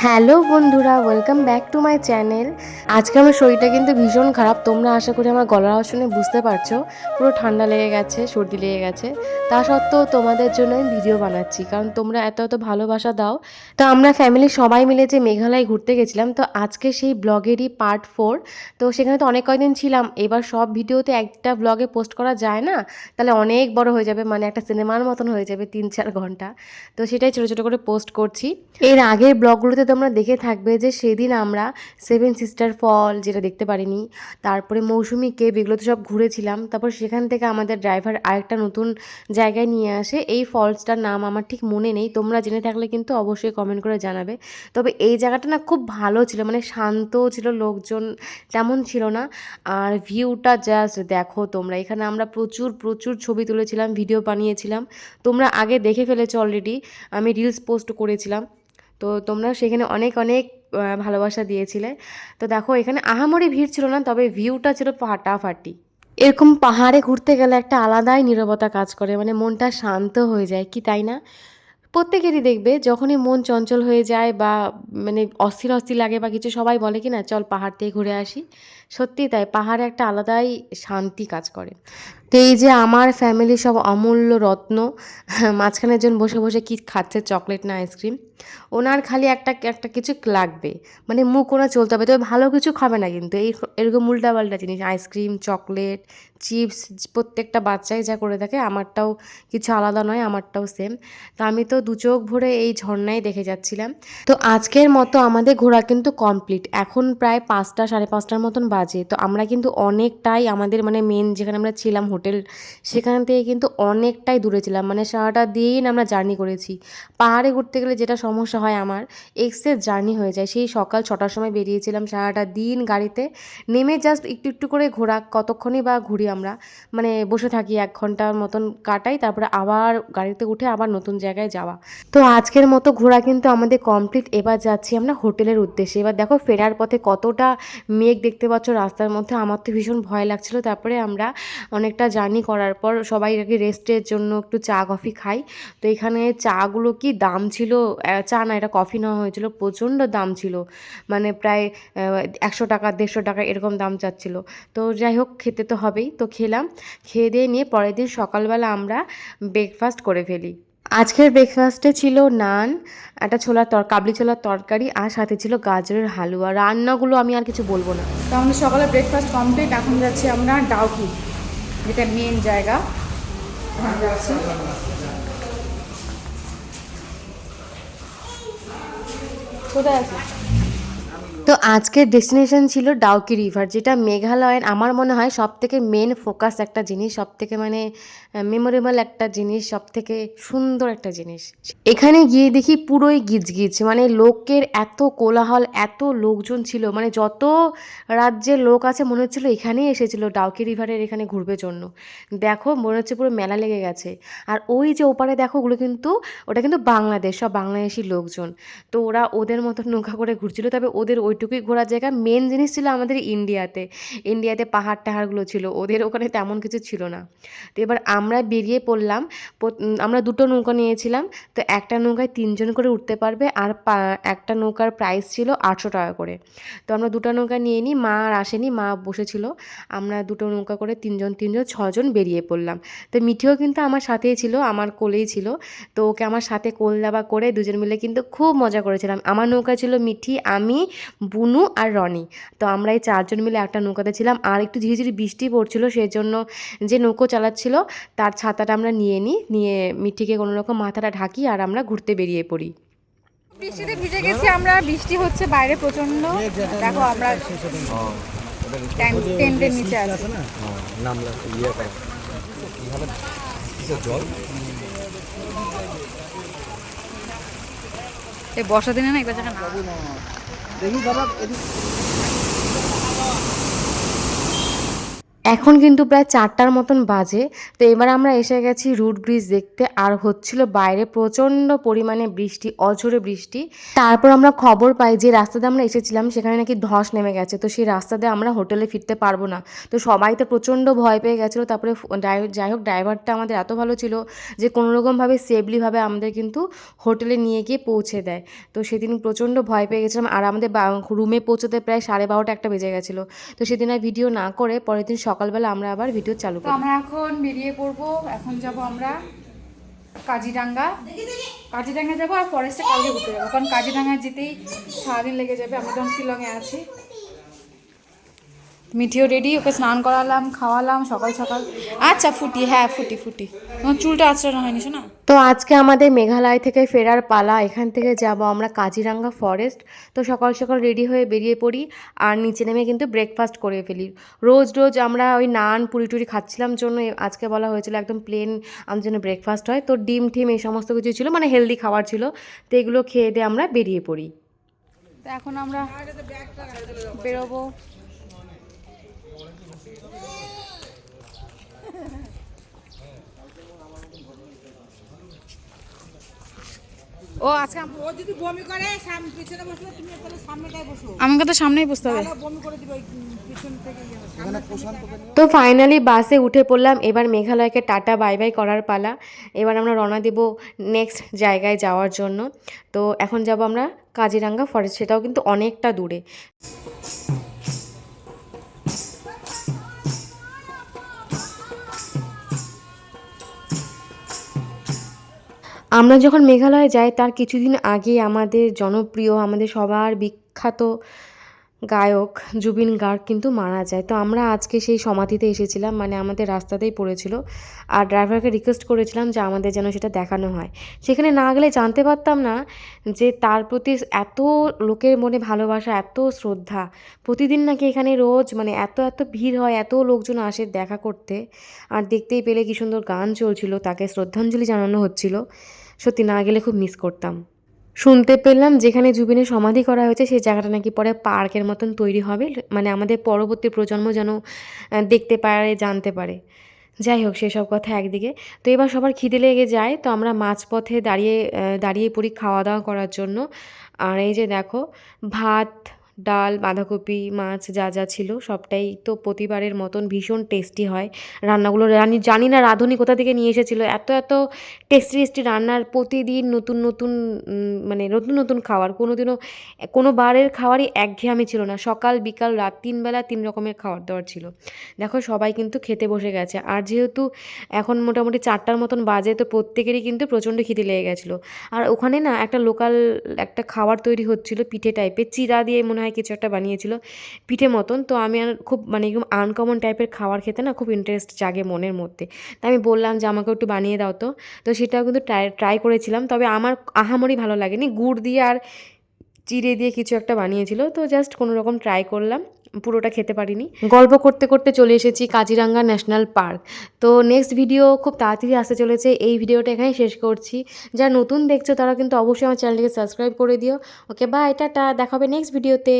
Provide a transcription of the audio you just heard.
Hello বন্ধুরা, welcome back to my channel. আজকে আমার শরীরটা কিন্তু ভীষণ খারাপ। তোমরা আশা করি আমার গলার আওয়াজ শুনে বুঝতে পারছো, পুরো ঠান্ডা লেগে গেছে, সর্দি লেগে গেছে। তা সত্ত্বেও তোমাদের জন্য আমি ভিডিও বানাচ্ছি, কারণ তোমরা এত এত ভালোবাসা দাও। তো আমরা ফ্যামিলি সবাই মিলে যে মেঘালয় ঘুরতে গেছিলাম, তো আজকে সেই ব্লগেরই পার্ট 4। তো সেখানে তো অনেক কয়দিন ছিলাম। এবার সব ভিডিওতে একটা ব্লগে পোস্ট করা যায় না, তাহলে অনেক বড় হয়ে যাবে, মানে একটা সিনেমার মতন হয়ে যাবে 3-4 ঘন্টা। তো সেটাই ছোটো ছোটো করে পোস্ট করছি। এর আগের ব্লগগুলোতে তোমরা দেখে থাকবে যে সেদিন আমরা 7 সিস্টার ফল যেটা দেখতে পারিনি, তারপরে মৌসুমী কেভ, এগুলো তো সব ঘুরেছিলাম। তারপর সেখান থেকে আমাদের ড্রাইভার আরেকটা নতুন জায়গায় নিয়ে আসে। এই ফলসটার নাম আমার ঠিক মনে নেই, তোমরা জেনে থাকলে কিন্তু অবশ্যই কমেন্ট করে জানাবে। তবে এই জায়গাটা না খুব ভালো ছিল, মানে শান্ত ছিল, লোকজন তেমন ছিল না। আর ভিউটা জাস্ট দেখো তোমরা, এখানে আমরা প্রচুর প্রচুর ছবি তুলেছিলাম, ভিডিও বানিয়েছিলাম। তোমরা আগে দেখে ফেলেছো অলরেডি, আমি রিলস পোস্ট করেছিলাম। তো তোমরা সেখানে অনেক অনেক ভালোবাসা দিয়েছিলে। তো দেখো এখানে আহামরি ভিড় ছিল না, তবে ভিউটা ছিল ফাটাফাটি। এরকম পাহাড়ে ঘুরতে গেলে একটা আলাদাই নীরবতা কাজ করে, মানে মনটা শান্ত হয়ে যায়, কি তাই না? প্রত্যেকেরই দেখবে যখনই মন চঞ্চল হয়ে যায় বা মানে অস্থির অস্থির লাগে বা কিছু, সবাই বলে কি না, চল পাহাড় থেকে ঘুরে আসি। সত্যি তাই, পাহাড়ে একটা আলাদাই শান্তি কাজ করে। তো এই যে আমার ফ্যামিলি সব অমূল্য রত্ন, মাঝখানে একজন বসে বসে কি খাচ্ছে, চকলেট না আইসক্রিম। ওনার খালি একটা একটা কিছু লাগবে, মানে মুখ ওনার চলতে হবে, তবে ভালো কিছু খাবে না কিন্তু, এই এরকম উল্টাপাল্টা জিনিস, আইসক্রিম, চকলেট, চিপস, প্রত্যেকটা বাচ্চাই যা করে থাকে। আমারটাও কিছু আলাদা নয়, আমারটাও সেম। তো আমি তো দু চোখ ভরে এই ঝর্ণাই দেখে যাচ্ছিলাম। তো আজকের মতো আমাদের ঘোরা কিন্তু কমপ্লিট। এখন প্রায় 5টা, সাড়ে 5টার মতন বাজে। তো আমরা কিন্তু অনেকটাই আমাদের মানে মেন যেখানে আমরা ছিলাম হোটেল, সেখান থেকে কিন্তু অনেকটাই দূরে ছিলাম, মানে সারাটা দিন আমরা জার্নি করেছি। পাহাড়ে ঘুরতে গেলে যেটা সমস্যা হয় আমার, এক্সেস জার্নি হয়ে যায়। সেই সকাল 6টার সময় বেরিয়েছিলাম, সারাটা দিন গাড়িতে, নেমে জাস্ট একটু একটু করে ঘোরা, কতক্ষণই বা ঘুরি আমরা, মানে বসে থাকি 1 ঘন্টার মতন কাটাই, তারপরে আবার গাড়িতে উঠে আবার নতুন জায়গায় যাওয়া। তো আজকের মতো ঘোরা কিন্তু আমাদের কমপ্লিট। এবার যাচ্ছি আমরা হোটেলের উদ্দেশ্যে। এবার দেখো ফেরার পথে কতটা মেঘ দেখতে পাচ্ছ রাস্তার মধ্যে, আমার তো ভীষণ ভয় লাগছিল। তারপরে আমরা অনেকটা জার্নি করার পর সবাই আর কি রেস্টের জন্য একটু চা কফি খাই। তো এখানে চাগুলো কি দাম ছিল, চা না এটা কফি নেওয়া হয়েছিল, প্রচণ্ড দাম ছিল, মানে প্রায় 100 টাকা 150 টাকা এরকম দাম চাচ্ছিল। তো যাই হোক, খেতে তো হবেই, তো খেলাম। খেয়ে দিয়ে নিয়ে পরের দিন সকালবেলা আমরা ব্রেকফাস্ট করে ফেলি। আজকের ব্রেকফাস্টে ছিল নান, একটা কাবলি ছোলার তরকারি, আর সাথে ছিল গাজরের হালুয়া। রান্নাগুলো আমি আর কিছু বলবো না। তো আমাদের সকালে ব্রেকফাস্ট কমপ্লিট। এখন যাচ্ছি আমরা ডাউকি, যেটা মেন জায়গা, ওখানে যাচ্ছি। কোথায় আছে? তো আজকের ডেস্টিনেশন ছিল ডাউকি রিভার, যেটা মেঘালয়ের আমার মনে হয় সবথেকে মেন ফোকাস একটা জিনিস, সবথেকে মানে মেমোরেবল একটা জিনিস, সবথেকে সুন্দর একটা জিনিস। এখানে গিয়ে দেখি পুরোই গিজগিজ, মানে লোকের এত কোলাহল, এত লোকজন ছিল, মানে যত রাজ্যের লোক আছে মনে হচ্ছিল এখানেই এসেছিল ডাউকি রিভারের এখানে ঘুরবে জন্য। দেখো মনে হচ্ছে পুরো মেলা লেগে গেছে। আর ওই যে ওপারে দেখো, ওটা কিন্তু বাংলাদেশ, সব বাংলাদেশি লোকজন। তো ওরা ওদের মতো নৌকা করে ঘুরছিল, তবে ওদের ওইটুকুই ঘোরার জায়গা। মেন জিনিস ছিল আমাদের ইন্ডিয়াতে, ইন্ডিয়াতে পাহাড় টাহাড়গুলো ছিল, ওদের ওখানে তেমন কিছু ছিল না। তো এবার আমরা বেরিয়ে পড়লাম। আমরা দুটো নৌকা নিয়েছিলাম। তো একটা নৌকায় 3জন করে উঠতে পারবে, আর একটা নৌকার প্রাইস ছিল 800 টাকা করে। তো আমরা দুটো নৌকা নিয়ে নিই, মা আর আসেনি, মা বসেছিল। আমরা দুটো নৌকা করে 3জন 3জন 6জন বেরিয়ে পড়লাম। তো মিঠিও কিন্তু আমার সাথেই ছিল, আমার কোলেই ছিল। তো ওকে আমার সাথে কোল দেওয়া করে দুজন মিলে কিন্তু খুব মজা করেছিলাম। আমার নৌকায় ছিল মিঠি, আমি, বুনু আর রনি। তো আমরা এই 4জন মিলে একটা নৌকাতে ছিলাম। আর একটু ঝিরিঝিরি বৃষ্টি পড়ছিল, সেই জন্য যে নৌকো চালাচ্ছিল তার ছাতাটা আমরা নিয়ে মিঠিকে কোনো রকম মাথাটা ঢাকি, আর আমরা ঘুরতে বেরিয়ে পড়ি। বৃষ্টিতে ভিজে গেছি আমরা, বৃষ্টি হচ্ছে বাইরে প্রচন্ড। দেখো আমরা টেন্টের নিচে আছি। এই বর্ষা দিনে না একটা জায়গা এখন কিন্তু প্রায় 4টার মতন বাজে। তো এবার আমরা এসে গেছি রুট ব্রিজ দেখতে, আর হচ্ছিল বাইরে প্রচণ্ড পরিমাণে বৃষ্টি, অঝোরে বৃষ্টি। তারপর আমরা খবর পাই যে রাস্তা দিয়ে আমরা এসেছিলাম সেখানে নাকি ধস নেমে গেছে, তো সেই রাস্তা দিয়ে আমরা হোটেলে ফিরতে পারবো না। তো সবাই তো প্রচণ্ড ভয় পেয়ে গেছিলো। তারপরে যাই হোক ড্রাইভারটা আমাদের এত ভালো ছিল যে কোনোরকমভাবে সেফলিভাবে আমাদের কিন্তু হোটেলে নিয়ে গিয়ে পৌঁছে দেয়। তো সেদিন প্রচণ্ড ভয় পেয়ে গেছিলাম, আর আমাদের রুমে পৌঁছতে প্রায় 12:30 একটা বেজে গেছিলো। তো সেদিন আর ভিডিও না করে পরের দিন সকালবেলা আমরা আবার ভিডিও চালু তো করি। আমরা এখন বেরিয়ে পড়বো। এখন যাব আমরা কাজিরাঙ্গা। কাজিরাঙ্গা যাবো আর ফরেস্টে কালকে ঘুরতে যাবো, কারণ কাজিরাঙ্গা যেতেই সারাদিন লেগে যাবে। আমরা তখন শিলংয়ে আছি। মিঠিও রেডি, ওকে স্নান করালাম, খাওয়ালাম সকাল সকাল। আচ্ছা ফুটি, হ্যাঁ ফুটি তোমার চুলটা আঁচড়ানো হয়নি শোনা। তো আজকে আমাদের মেঘালয় থেকে ফেরার পালা। এখান থেকে যাব আমরা কাজিরাঙ্গা ফরেস্ট। তো সকাল সকাল রেডি হয়ে বেরিয়ে পড়ি, আর নিচে নেমে কিন্তু ব্রেকফাস্ট করে ফেলি। রোজ রোজ আমরা ওই নান পুরি টুরি খাচ্ছিলাম জন্য আজকে বলা হয়েছিল একদম প্লেন আমাদের জন্য ব্রেকফাস্ট হয়। তো ডিম টিম এই সমস্ত কিছু ছিল, মানে হেলদি খাবার ছিল। তো এগুলো খেয়ে দিয়ে আমরা বেরিয়ে পড়ি। তো এখন আমরা বেরোবো। ও আজকে ও যদি বমি করে পিছনে বসলে তুমি তাহলে সামনেটাই বসো, আমাকে তো সামনেই বসতে হবে। তাহলে বমি করে দিবে ওই পিছন থেকে এখানে প্রশান্ত। তো ফাইনালি বাসে উঠে পড়লাম। এবার মেঘালয়কে টাটা বাই বাই করার পালা। এবার আমরা রওনা দেব নেক্সট জায়গায় যাওয়ার জন্য। তো এখন যাব আমরা কাজিরাঙ্গা ফরেস্ট, সেটাও কিন্তু অনেকটা দূরে। আমরা যখন মেঘালয়ে যাই তার কিছুদিন আগে আমাদের জনপ্রিয়, আমাদের সবার বিখ্যাত গায়ক জুবিন গার্গ কিন্তু মারা যায়। তো আমরা আজকে সেই সমাধিতে এসেছিলাম, মানে আমাদের রাস্তাতেই পড়েছিল। আর ড্রাইভারকে রিকোয়েস্ট করেছিলাম যে আমাদের যেন সেটা দেখানো হয়। সেখানে না গেলে জানতে পারতাম না যে তার প্রতি এত লোকের মনে ভালোবাসা, এত শ্রদ্ধা। প্রতিদিন নাকি এখানে রোজ মানে এত এত ভিড় হয়, এত লোকজন আসে দেখা করতে। আর দেখতেই পেলে কি সুন্দর গান চলছিল, তাকে শ্রদ্ধাঞ্জলি জানানো হচ্ছিল। সত্যি না গেলে খুব মিস করতাম। শুনতে পেলাম যেখানে জুবিনের সমাধি করা হয়েছে সেই জায়গাটা নাকি পরে পার্কের মতন তৈরি হবে, মানে আমাদের পরবর্তী প্রজন্ম যেন দেখতে পারে, জানতে পারে। যাই হোক সেসব কথা একদিকে। তো এবার সবার খিদে লেগে যায়, তো আমরা মাঝপথে দাঁড়িয়ে পড়ি খাওয়া দাওয়া করার জন্য। আর এই যে দেখো, ভাত, ডাল, বাঁধাকপি, মাছ যা যা ছিল সবটাই তো প্রতিবারের মতন ভীষণ টেস্টি হয় রান্নাগুলো। জানি না রাঁধুনি কোথা থেকে নিয়ে এসেছিলো এত এত টেস্টি টেস্টি রান্নার। প্রতিদিন নতুন নতুন মানে নতুন নতুন খাবার। কোনোদিনও কোনো বারের খাবারই একঘেয়েমি ছিল না। সকাল বিকাল রাত 3 বেলা 3 রকমের খাবার দাবার ছিল। দেখো সবাই কিন্তু খেতে বসে গেছে। আর যেহেতু এখন মোটামুটি 4টার মতন বাজে, তো প্রত্যেকেরই কিন্তু প্রচণ্ড খিদে লেগে গেছিলো। আর ওখানে না একটা লোকাল একটা খাবার তৈরি হচ্ছিলো পিঠে টাইপের, চিড়া দিয়ে মনে হয় কিছু একটা বানিয়েছিল পিঠে মতন। তো আমি আর খুব মানে একদম আনকমন টাইপের খাবার খেতে না খুব ইন্টারেস্ট জাগে মনের মধ্যে। তাই আমি বললাম যে আমাকে একটু বানিয়ে দাও। তো সেটাও কিন্তু ট্রাই করেছিলাম, তবে আমার আহামরি ভালো লাগেনি। গুড় দিয়ে আর চিড়ে দিয়ে কিছু একটা বানিয়েছিল, তো জাস্ট কোনো রকম ট্রাই করলাম, পুরোটা খেতে পারিনি। গল্প করতে করতে চলে এসেছি কাজিরাঙ্গা ন্যাশনাল পার্ক। তো নেক্সট ভিডিও খুব তাড়াতাড়ি আসতে চলেছে। এই ভিডিওটা এখানেই শেষ করছি। যারা নতুন দেখছো তারা কিন্তু অবশ্যই আমার চ্যানেলটিকে সাবস্ক্রাইব করে দিও। ওকে বাই, টাটা, দেখা হবে নেক্সট ভিডিওতে।